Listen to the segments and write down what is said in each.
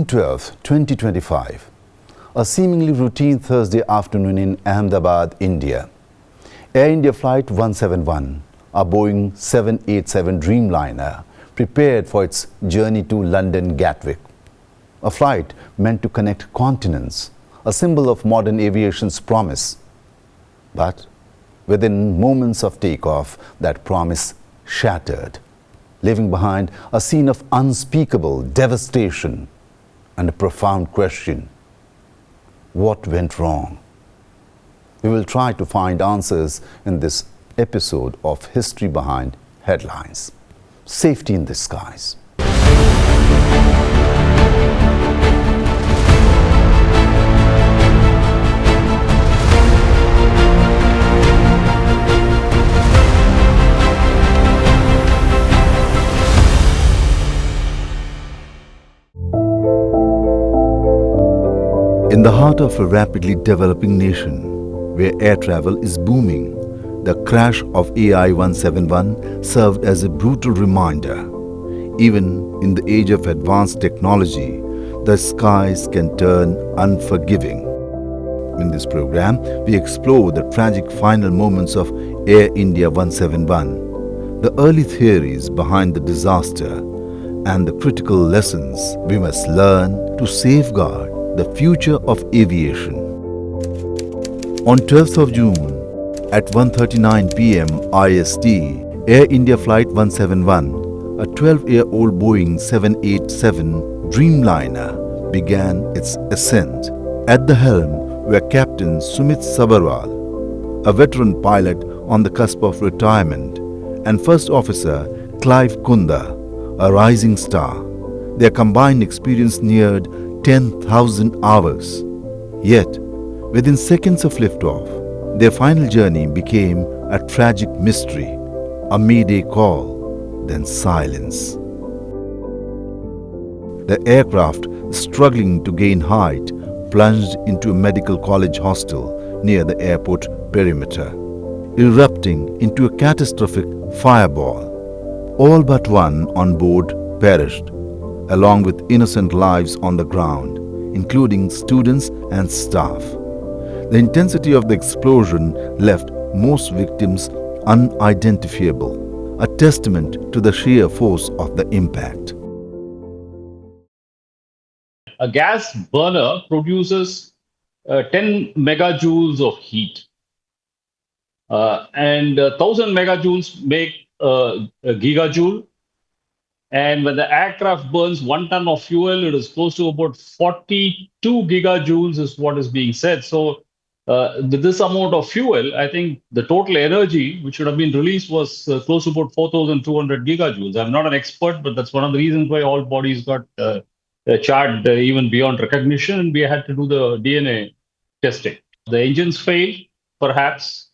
12, 2025, a seemingly routine Thursday afternoon in Ahmedabad, India. Air India Flight 171, a Boeing 787 Dreamliner, prepared for its journey to London Gatwick. A flight meant to connect continents, a symbol of modern aviation's promise. But within moments of takeoff, that promise shattered, leaving behind a scene of unspeakable devastation and a profound question: what went wrong? We will try to find answers in this episode of History Behind Headlines. Safety in the skies. In the heart of a rapidly developing nation, where air travel is booming, the crash of AI-171 served as a brutal reminder. Even in the age of advanced technology, the skies can turn unforgiving. In this program, we explore the tragic final moments of Air India 171, the early theories behind the disaster, and the critical lessons we must learn to safeguard the future of aviation. On 12th of June, at 1:39 p.m. IST, Air India Flight 171, a 12-year-old Boeing 787 Dreamliner, began its ascent. At the helm were Captain Sumit Sabharwal, a veteran pilot on the cusp of retirement, and First Officer Clive Kunda, a rising star. Their combined experience neared 10,000 hours. Yet, within seconds of liftoff, their final journey became a tragic mystery. A mayday call, then silence. The aircraft, struggling to gain height, plunged into a medical college hostel near the airport perimeter, erupting into a catastrophic fireball. All but one on board perished, along with innocent lives on the ground, including students and staff. The intensity of the explosion left most victims unidentifiable, a testament to the sheer force of the impact. A gas burner produces 10 megajoules of heat, and 1000 megajoules make a gigajoule. And when the aircraft burns 1 ton of fuel, it is close to about 42 gigajoules is what is being said. So with this amount of fuel, I think the total energy which should have been released was close to about 4,200 gigajoules. I'm not an expert, but that's one of the reasons why all bodies got charred even beyond recognition, and we had to do the DNA testing. The engines failed, perhaps,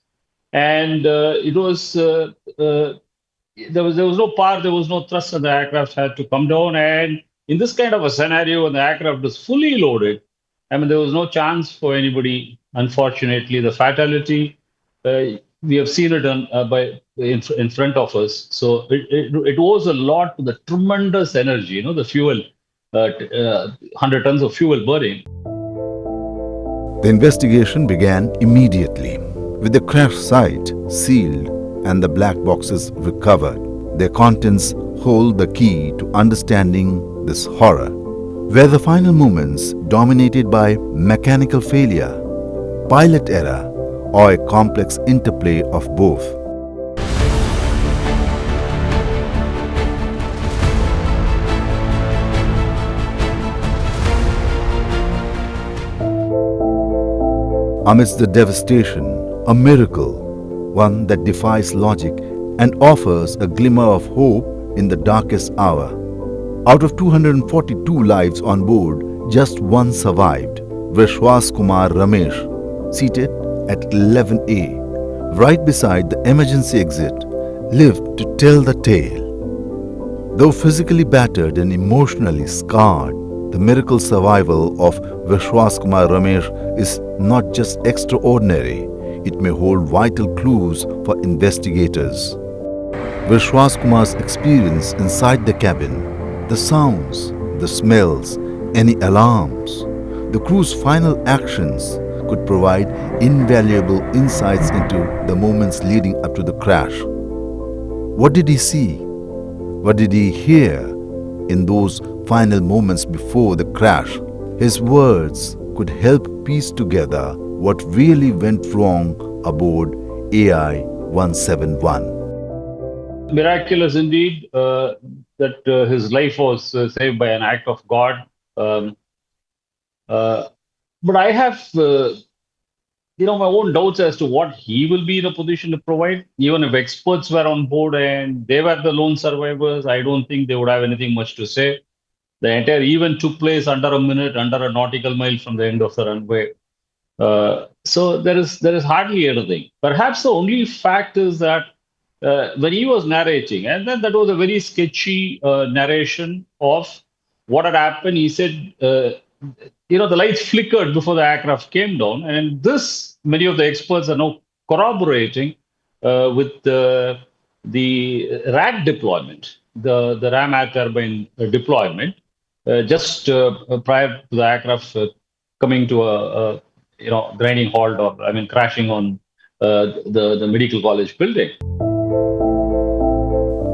and it was... there was no power, there was no thrust, and the aircraft had to come down. And in this kind of a scenario, when the aircraft was fully loaded, I mean, there was no chance for anybody. Unfortunately, the fatality, we have seen it in front of us. So it owes a lot to the tremendous energy, the fuel, 100 tons of fuel burning. The investigation began immediately, with the crash site sealed and the black boxes recovered. Their contents hold the key to understanding this horror. Were the final moments dominated by mechanical failure, pilot error, or a complex interplay of both? Amidst the devastation, a miracle, one that defies logic and offers a glimmer of hope in the darkest hour. Out of 242 lives on board, just one survived. Vishwas Kumar Ramesh, seated at 11A, right beside the emergency exit, lived to tell the tale. Though physically battered and emotionally scarred, the miracle survival of Vishwas Kumar Ramesh is not just extraordinary, it may hold vital clues for investigators. Vishwas Kumar's experience inside the cabin, the sounds, the smells, any alarms. The crew's final actions could provide invaluable insights into the moments leading up to the crash. What did he see? What did he hear in those final moments before the crash? His words could help piece together what really went wrong aboard AI 171. Miraculous indeed that his life was saved by an act of God. But I have, my own doubts as to what he will be in a position to provide. Even if experts were on board and they were the lone survivors, I don't think they would have anything much to say. The entire event took place under a minute, under a nautical mile from the end of the runway. So there is hardly anything. Perhaps the only fact is that when he was narrating, and then that was a very sketchy narration of what had happened. He said, the lights flickered before the aircraft came down, and this many of the experts are now corroborating with the RAT deployment, the ram air turbine deployment, just prior to the aircraft coming to a grinding halt, or crashing on the medical college building.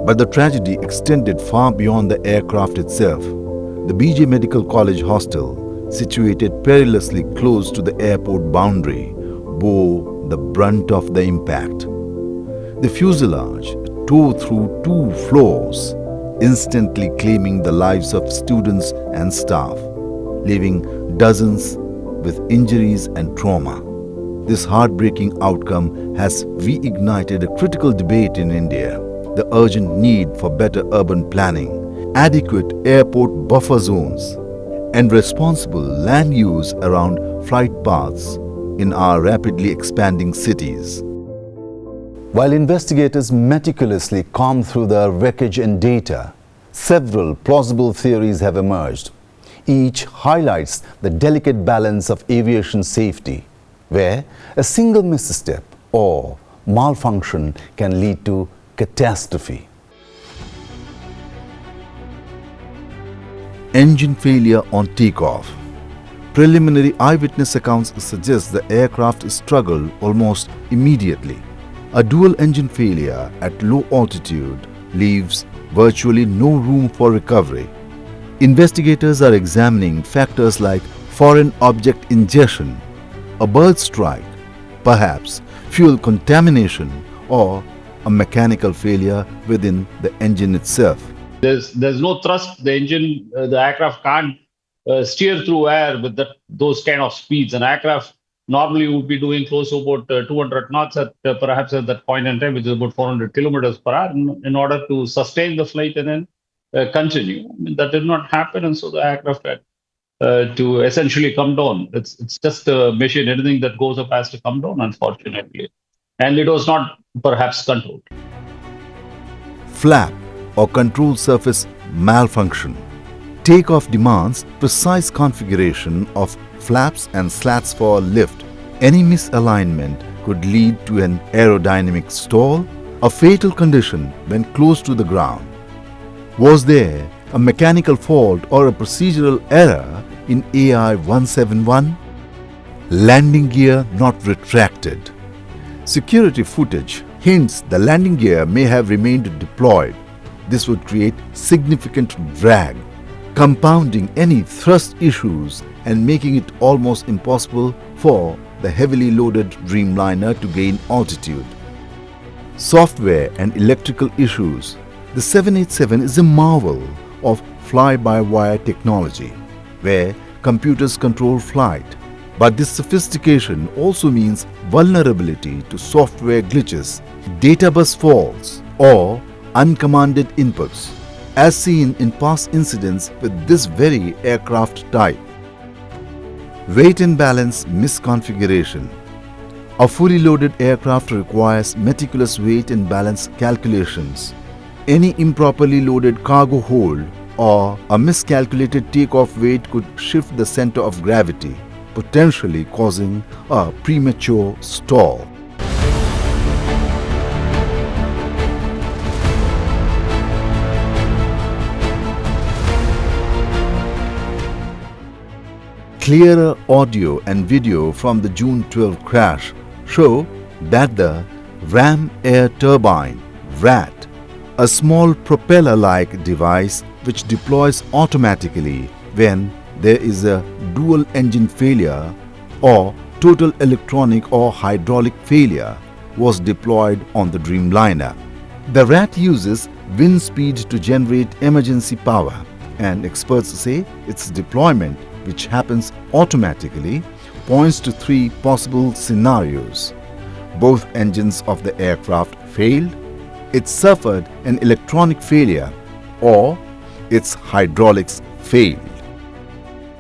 But the tragedy extended far beyond the aircraft itself. The BJ Medical College hostel, situated perilously close to the airport boundary, bore the brunt of the impact. The fuselage tore through 2 floors, instantly claiming the lives of students and staff, leaving dozens with injuries and trauma. This heartbreaking outcome has reignited a critical debate in India: the urgent need for better urban planning, adequate airport buffer zones, and responsible land use around flight paths in our rapidly expanding cities. While investigators meticulously comb through the wreckage and data, several plausible theories have emerged. Each highlights the delicate balance of aviation safety, where a single misstep or malfunction can lead to catastrophe. Engine failure on takeoff. Preliminary eyewitness accounts suggest the aircraft struggled almost immediately. A dual engine failure at low altitude leaves virtually no room for recovery. Investigators are examining factors like foreign object ingestion, a bird strike, perhaps fuel contamination, or a mechanical failure within the engine itself. There's no thrust. The engine, the aircraft can't steer through air with those kind of speeds. An aircraft normally would be doing close to about 200 knots perhaps at that point in time, which is about 400 kilometers per hour, in order to sustain the flight and then continue. That did not happen, and so the aircraft had to essentially come down. It's just a machine. Anything that goes up has to come down, unfortunately. And it was not perhaps controlled. Flap or control surface malfunction. Takeoff demands precise configuration of flaps and slats for lift. Any misalignment could lead to an aerodynamic stall, a fatal condition when close to the ground. Was there a mechanical fault or a procedural error in AI 171? Landing gear not retracted. Security footage hints the landing gear may have remained deployed. This would create significant drag, compounding any thrust issues and making it almost impossible for the heavily loaded Dreamliner to gain altitude. Software and electrical issues. The 787 is a marvel of fly-by-wire technology, where computers control flight. But this sophistication also means vulnerability to software glitches, data bus faults, or uncommanded inputs, as seen in past incidents with this very aircraft type. Weight and balance misconfiguration. A fully loaded aircraft requires meticulous weight and balance calculations. Any improperly loaded cargo hold or a miscalculated takeoff weight could shift the center of gravity, potentially causing a premature stall. Clearer audio and video from the June 12 crash show that the ram air turbine (RAT), a small propeller-like device which deploys automatically when there is a dual engine failure or total electronic or hydraulic failure, was deployed on the Dreamliner. The RAT uses wind speed to generate emergency power, and experts say its deployment, which happens automatically, points to three possible scenarios. Both engines of the aircraft failed, it suffered an electronic failure, or its hydraulics failed.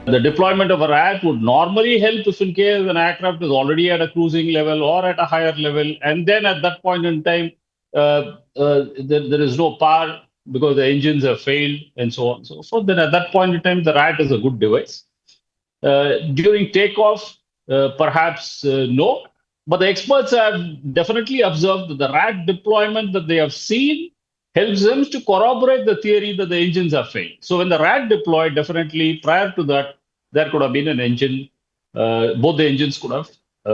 The deployment of a RAT would normally help if in case an aircraft is already at a cruising level or at a higher level, and then at that point in time, there is no power because the engines have failed and so on and so forth. Then at that point in time, the RAT is a good device. During takeoff, perhaps no, but the experts have definitely observed that the RAT deployment that they have seen helps them to corroborate the theory that the engines have failed. So when the RAT deployed, definitely prior to that, there could have been an engine, both the engines could have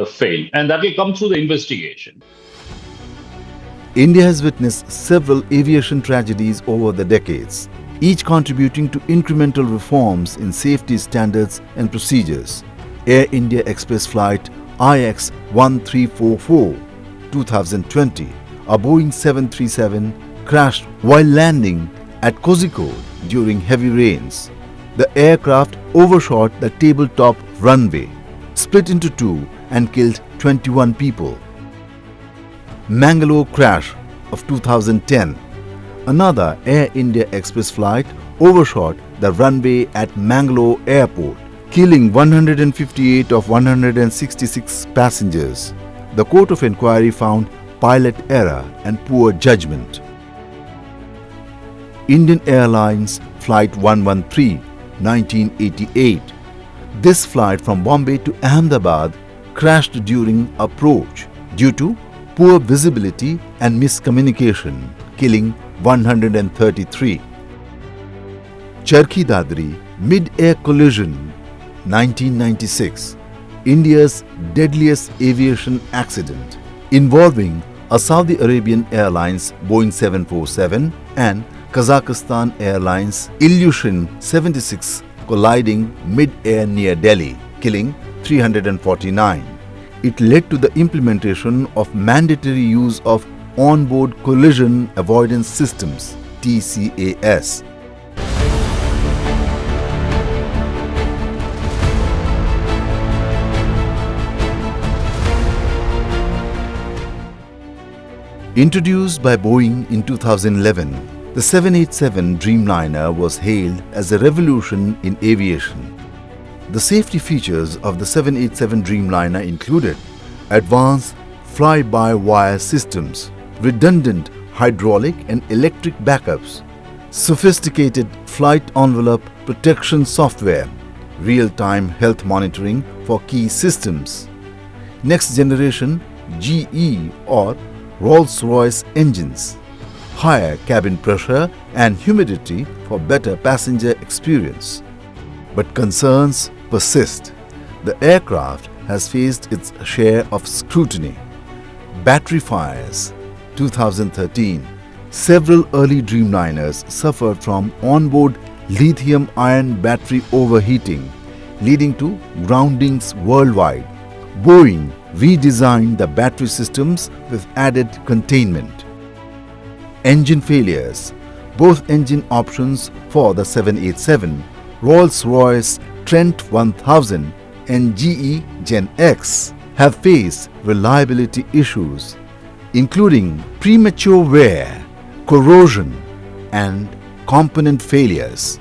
failed. And that will come through the investigation. India has witnessed several aviation tragedies over the decades, each contributing to incremental reforms in safety standards and procedures. Air India Express Flight IX 1344, 2020, a Boeing 737 crashed while landing at Kozhikode during heavy rains. The aircraft overshot the tabletop runway, split into two and killed 21 people. Mangalore crash of 2010. Another Air India Express flight overshot the runway at Mangalore Airport, killing 158 of 166 passengers. The Court of Inquiry found pilot error and poor judgment. Indian Airlines Flight 113, 1988. This flight from Bombay to Ahmedabad crashed during approach due to poor visibility and miscommunication, killing 133. Charkhi Dadri mid-air collision, 1996. India's deadliest aviation accident involving a Saudi Arabian Airlines Boeing 747 and Kazakhstan Airlines Ilyushin 76 colliding mid-air near Delhi, killing 349. It led to the implementation of mandatory use of onboard collision avoidance systems (TCAS). Introduced by Boeing in 2011, the 787 Dreamliner was hailed as a revolution in aviation. The safety features of the 787 Dreamliner included advanced fly-by-wire systems, redundant hydraulic and electric backups, sophisticated flight envelope protection software, real-time health monitoring for key systems, next-generation GE or Rolls-Royce engines, higher cabin pressure and humidity for better passenger experience. But concerns persist. The aircraft has faced its share of scrutiny. Battery fires, 2013. Several early Dreamliners suffered from onboard lithium-ion battery overheating, leading to groundings worldwide. Boeing redesigned the battery systems with added containment. Engine failures. Both engine options for the 787, Rolls-Royce Trent 1000 and GE Gen X have faced reliability issues, including premature wear, corrosion, and component failures.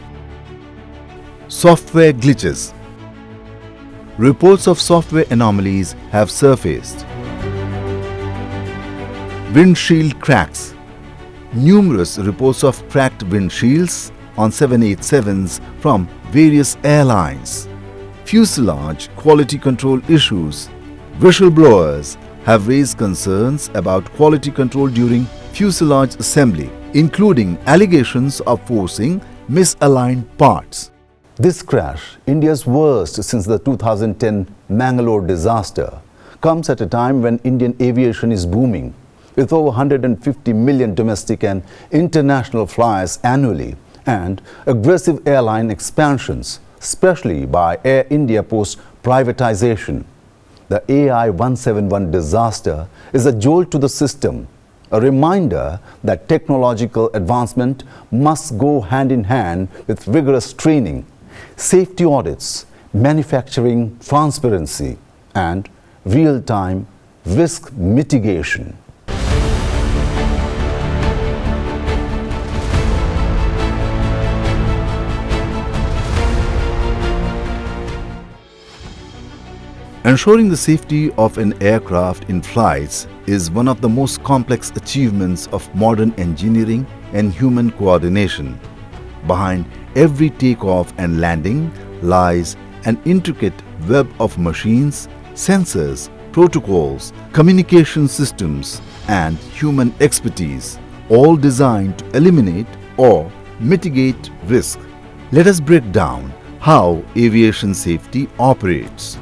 Software glitches. Reports of software anomalies have surfaced. Windshield cracks. Numerous reports of cracked windshields on 787s from various airlines. Fuselage quality control issues. Whistleblowers have raised concerns about quality control during fuselage assembly, including allegations of forcing misaligned parts. This crash, India's worst since the 2010 Mangalore disaster, comes at a time when Indian aviation is booming, with over 150 million domestic and international flyers annually and aggressive airline expansions, especially by Air India post-privatization. The AI-171 disaster is a jolt to the system, a reminder that technological advancement must go hand in hand with rigorous training, safety audits, manufacturing transparency, and real-time risk mitigation. Ensuring the safety of an aircraft in flights is one of the most complex achievements of modern engineering and human coordination. Behind every takeoff and landing lies an intricate web of machines, sensors, protocols, communication systems, and human expertise, all designed to eliminate or mitigate risk. Let us break down how aviation safety operates,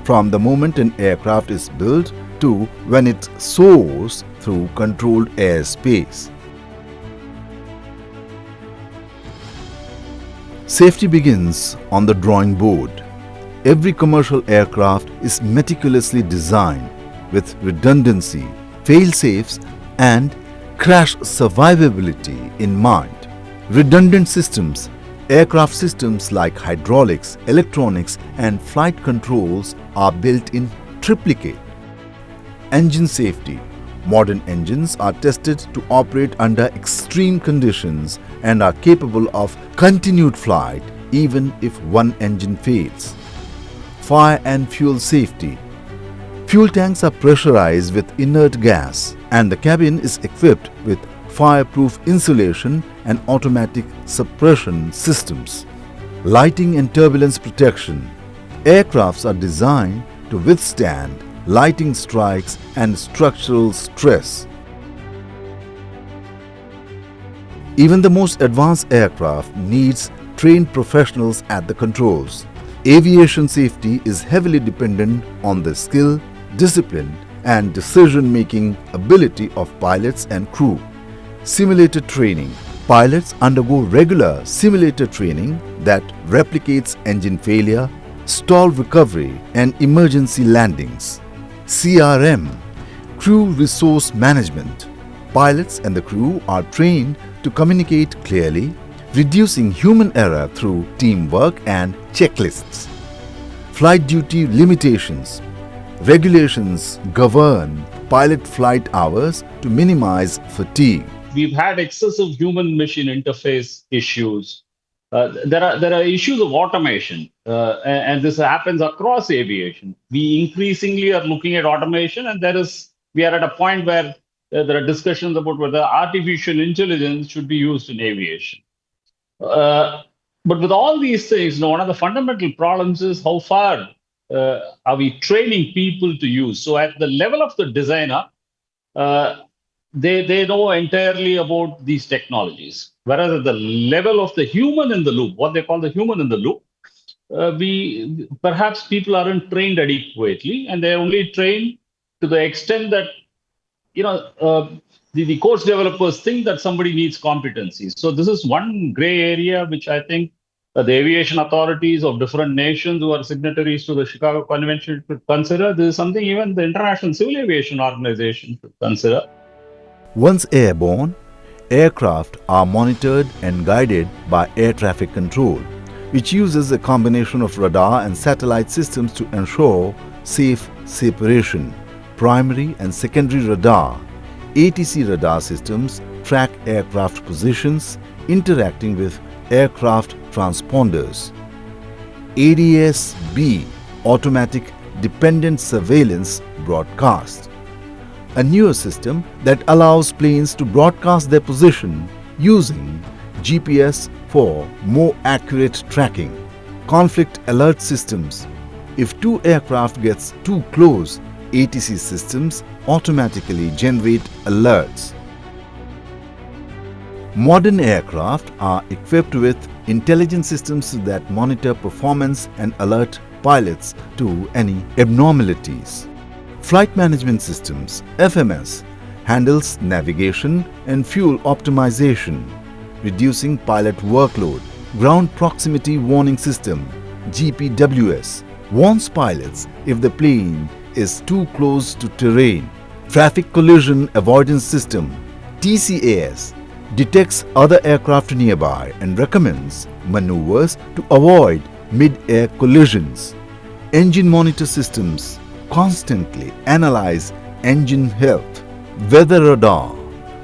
from the moment an aircraft is built to when it soars through controlled airspace. Safety begins on the drawing board. Every commercial aircraft is meticulously designed with redundancy, fail-safes, and crash survivability in mind. Redundant systems, aircraft systems like hydraulics, electronics, and flight controls are built in triplicate. Engine safety. Modern engines are tested to operate under extreme conditions and are capable of continued flight even if one engine fails. Fire and fuel safety. Fuel tanks are pressurized with inert gas and the cabin is equipped with fireproof insulation and automatic suppression systems. Lighting and turbulence protection. Aircrafts are designed to withstand lighting strikes and structural stress. Even the most advanced aircraft needs trained professionals at the controls. Aviation safety is heavily dependent on the skill, discipline, and decision-making ability of pilots and crew. Simulator training. Pilots undergo regular simulator training that replicates engine failure, stall recovery, and emergency landings. CRM, Crew Resource Management. Pilots and the crew are trained to communicate clearly, reducing human error through teamwork and checklists. Flight duty limitations. Regulations govern pilot flight hours to minimize fatigue. We've had excessive human-machine interface issues. There are issues of automation, and this happens across aviation. We increasingly are looking at automation, and we are at a point where there are discussions about whether artificial intelligence should be used in aviation. But with all these things, one of the fundamental problems is how far are we training people to use? So at the level of the designer, they know entirely about these technologies. Whereas at the level of the human in the loop, what they call the human in the loop, perhaps people aren't trained adequately, and they're only trained to the extent that the course developers think that somebody needs competencies. So this is one gray area which I think the aviation authorities of different nations who are signatories to the Chicago Convention should consider. This is something even the International Civil Aviation Organization should consider. Once airborne, aircraft are monitored and guided by air traffic control, which uses a combination of radar and satellite systems to ensure safe separation. Primary and secondary radar, ATC radar systems track aircraft positions, interacting with aircraft transponders. ADS-B, Automatic Dependent Surveillance Broadcast, a newer system that allows planes to broadcast their position using GPS for more accurate tracking. Conflict alert systems. If two aircraft gets too close, ATC systems automatically generate alerts. Modern aircraft are equipped with intelligence systems that monitor performance and alert pilots to any abnormalities. Flight Management Systems (FMS) handles navigation and fuel optimization, reducing pilot workload. Ground Proximity Warning System (GPWS) warns pilots if the plane is too close to terrain. Traffic Collision Avoidance System (TCAS) detects other aircraft nearby and recommends maneuvers to avoid mid-air collisions. Engine Monitor Systems constantly analyze engine health. Weather Radar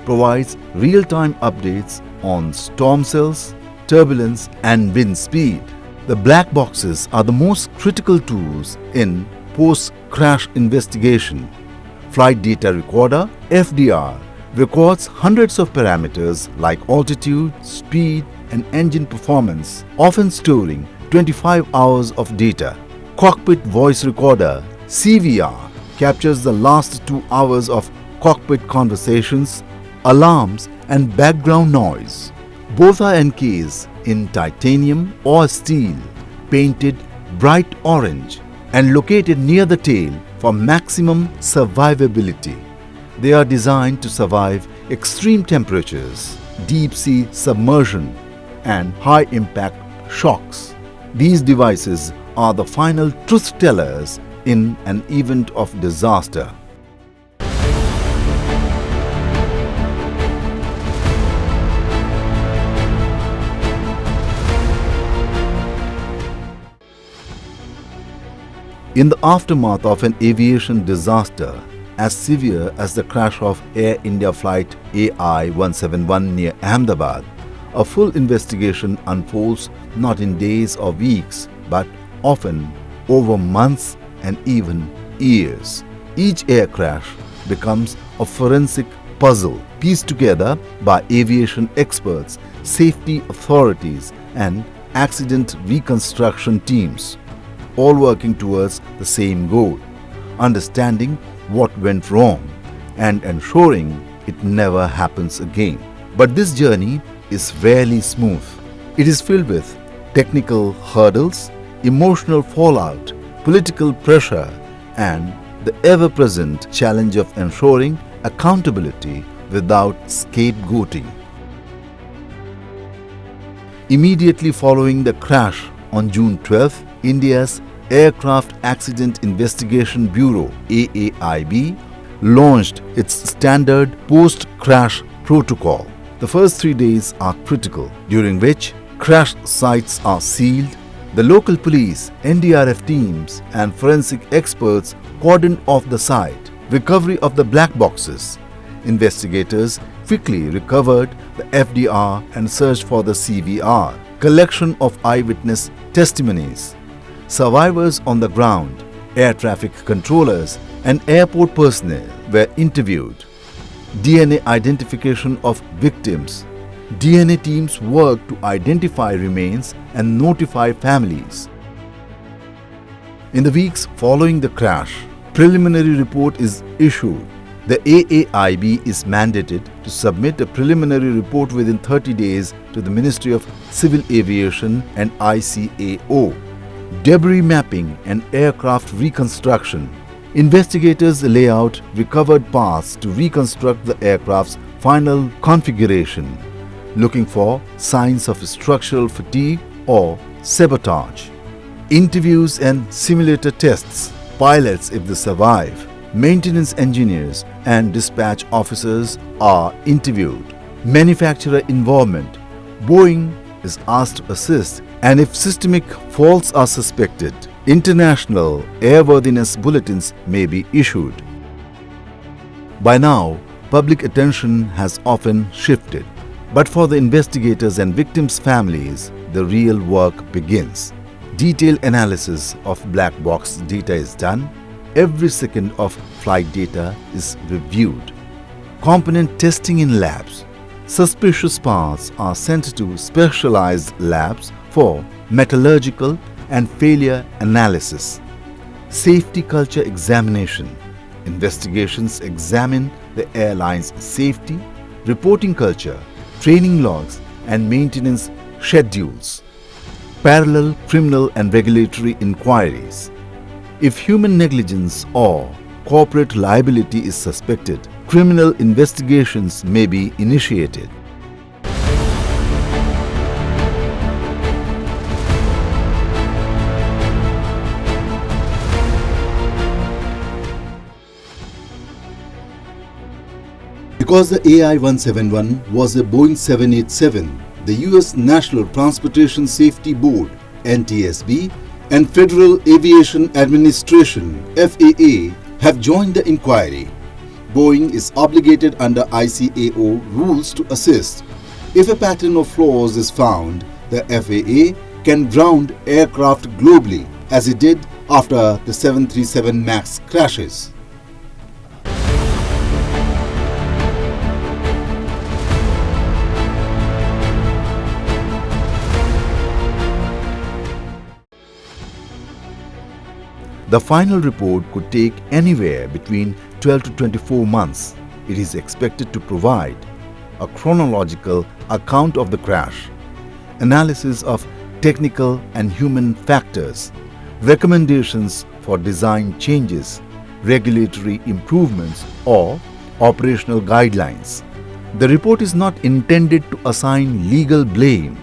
provides real-time updates on storm cells, turbulence and wind speed. The black boxes are the most critical tools in post-crash investigation. Flight Data Recorder (FDR) records hundreds of parameters like altitude, speed and engine performance, often storing 25 hours of data. Cockpit Voice Recorder (CVR) captures the last 2 hours of cockpit conversations, alarms and background noise. Both are encased in titanium or steel, painted bright orange and located near the tail for maximum survivability. They are designed to survive extreme temperatures, deep sea submersion and high impact shocks. These devices are the final truth tellers in an event of disaster. In the aftermath of an aviation disaster as severe as the crash of Air India flight AI-171 near Ahmedabad, a full investigation unfolds not in days or weeks, but often over months and even years. Each air crash becomes a forensic puzzle pieced together by aviation experts, safety authorities and accident reconstruction teams, all working towards the same goal: understanding what went wrong and ensuring it never happens again. But this journey is rarely smooth. It is filled with technical hurdles, emotional fallout, political pressure, and the ever-present challenge of ensuring accountability without scapegoating. Immediately following the crash on June 12, India's Aircraft Accident Investigation Bureau (AAIB) launched its standard post-crash protocol. The first 3 days are critical, during which crash sites are sealed. The local police, NDRF teams and forensic experts cordoned off the site. Recovery of the black boxes. Investigators quickly recovered the FDR and searched for the CVR. Collection of eyewitness testimonies. Survivors on the ground, air traffic controllers and airport personnel were interviewed. DNA identification of victims. DNA teams worked to identify remains and notify families. In the weeks following the crash, preliminary report is issued. The AAIB is mandated to submit a preliminary report within 30 days to the Ministry of Civil Aviation and ICAO. Debris mapping and aircraft reconstruction. Investigators lay out recovered parts to reconstruct the aircraft's final configuration, looking for signs of structural fatigue or sabotage. Interviews and simulator tests. Pilots if they survive. Maintenance engineers and dispatch officers are interviewed. Manufacturer involvement. Boeing is asked to assist, and if systemic faults are suspected, international airworthiness bulletins may be issued. By now, public attention has often shifted, but for the investigators and victims' families, the real work begins. Detailed analysis of black box data is done. Every second of flight data is reviewed. Component testing in labs. Suspicious parts are sent to specialized labs for metallurgical and failure analysis. Safety culture examination. Investigations examine the airline's safety, reporting culture, training logs, and maintenance schedules, parallel criminal and regulatory inquiries. If human negligence or corporate liability is suspected, criminal investigations may be initiated. Because the AI-171 was a Boeing 787, the U.S. National Transportation Safety Board (NTSB) and Federal Aviation Administration (FAA) have joined the inquiry. Boeing is obligated under ICAO rules to assist. If a pattern of flaws is found, the FAA can ground aircraft globally, as it did after the 737 MAX crashes. The final report could take anywhere between 12 to 24 months. It is expected to provide a chronological account of the crash, analysis of technical and human factors, recommendations for design changes, regulatory improvements, or operational guidelines. The report is not intended to assign legal blame,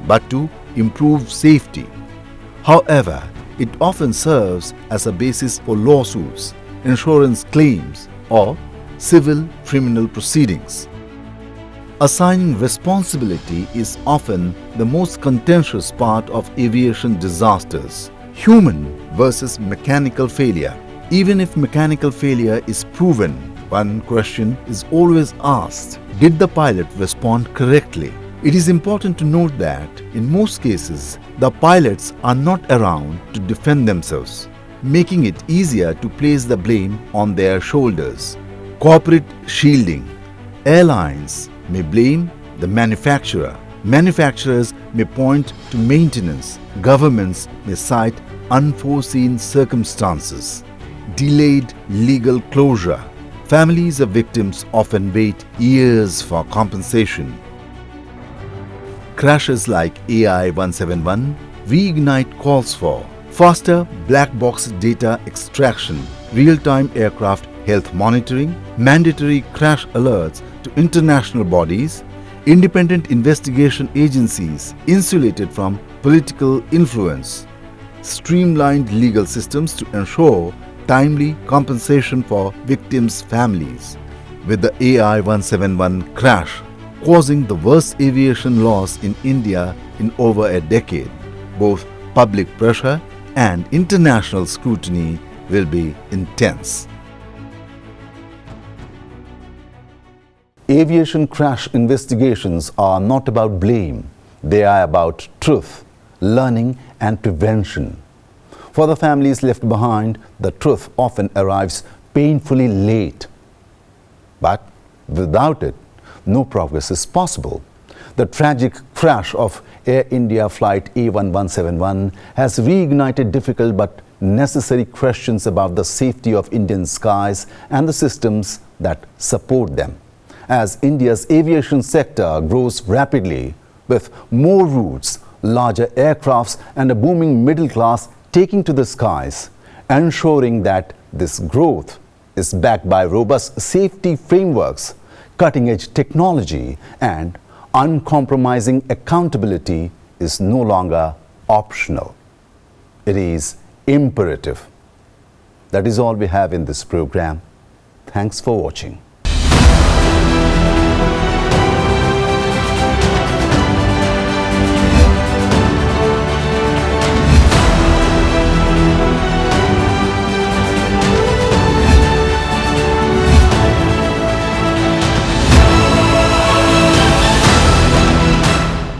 but to improve safety. However, it often serves as a basis for lawsuits, insurance claims, or civil criminal proceedings. Assigning responsibility is often the most contentious part of aviation disasters. Human versus mechanical failure. Even if mechanical failure is proven, one question is always asked: did the pilot respond correctly? It is important to note that, in most cases, the pilots are not around to defend themselves, making it easier to place the blame on their shoulders. Corporate shielding. Airlines may blame the manufacturer. Manufacturers may point to maintenance. Governments may cite unforeseen circumstances. Delayed legal closure. Families of victims often wait years for compensation. Crashes like AI-171 reignite calls for faster black box data extraction, real-time aircraft health monitoring, mandatory crash alerts to international bodies, independent investigation agencies insulated from political influence, streamlined legal systems to ensure timely compensation for victims' families. With the AI-171 crash causing the worst aviation loss in India in over a decade, both public pressure and international scrutiny will be intense. Aviation crash investigations are not about blame. They are about truth, learning, and prevention. For the families left behind, the truth often arrives painfully late. But without it, no progress is possible. The tragic crash of Air India flight A1171 has reignited difficult but necessary questions about the safety of Indian skies and the systems that support them. As India's aviation sector grows rapidly, with more routes, larger aircrafts, and a booming middle class taking to the skies, ensuring that this growth is backed by robust safety frameworks, cutting-edge technology, and uncompromising accountability is no longer optional. It is imperative. That is all we have in this program. Thanks for watching.